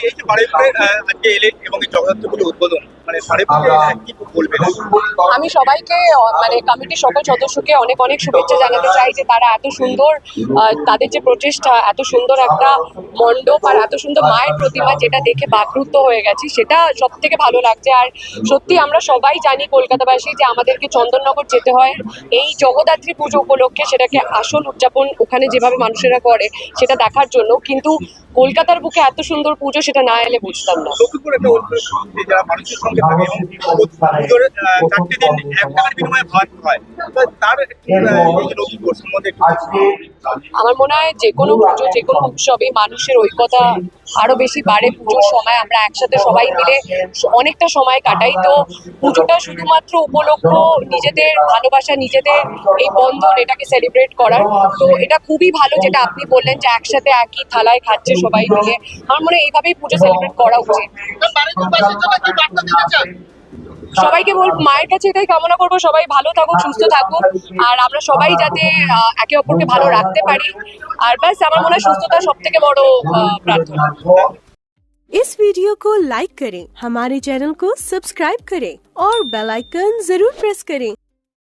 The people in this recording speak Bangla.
এই যে বারুইপুরে আজকে এলেন এবং এই জগদ্ধাত্রী পুজো উদ্বোধন মানে বারুইপুরে কি বলবেন? আমি সবাইকে মানে কমিটির সকল সদস্যকে অনেক অনেক শুভেচ্ছা জানাতে চাই যে তারা এত সুন্দর তাদের যে প্রচেষ্টা, এত সুন্দর একটা মণ্ডপ আর এত সুন্দর মায়ের প্রতিমা যেটা দেখে বাকরুদ্ধ হয়ে গেছি, সেটা সব থেকে ভালো লাগছে। আর সত্যি আমরা সবাই জানি কলকাতাবাসী যে আমাদেরকে চন্দননগর যেতে হয় এই জগদ্ধাত্রী পুজো উপলক্ষে, সেটাকে আসল উদযাপন ওখানে যেভাবে মানুষেরা করে সেটা দেখার জন্য। কিন্তু কলকাতার বুকে এত সুন্দর পুজো, সেটা না এলে বুঝতাম না। নতুন করে একটা উদ্যোগ যে যারা মানুষের সঙ্গে থাকে এবং পুজোর 4টে দিন এক টাকার বিনিময়ে ভাত হয়, তো তার একটু এই যে নতুন কোর্স সম্বন্ধে একটু আমার মনে হয় যে কোনো পুজো, যে কোনো উৎসবে মানুষের ঐক্যতা আরো বেশি বাড়ে। পুজোর সময় আমরা একসাথে সবাই মিলে অনেকটা সময় কাটাই। তো পুজোটা শুধুমাত্র উপলক্ষ নিজেদের ভালোবাসা, নিজেদের এই বন্ধন, এটাকে সেলিব্রেট করার। তো এটা খুবই ভালো যেটা আপনি বললেন যে একসাথে একই থালায় খাচ্ছে সবাই মিলে। আমার মনে হয় এইভাবেই পুজো সেলিব্রেট করা উচিত। সবাইকে বলবো, মায়ের কাছে এটাই কামনা করবো, সবাই ভালো থাকুক, সুস্থ থাকুক, আর আমরা সবাই যাতে একে অপরকে ভালো রাখতে পারি। আর ব্যাস, আমার মনে হয় সুস্থতা সব থেকে বড় প্রার্থনা। इस वीडियो को लाइक करें, हमारे चैनल को सब्सक्राइब करें और बेल आइकन जरूर प्रेस करें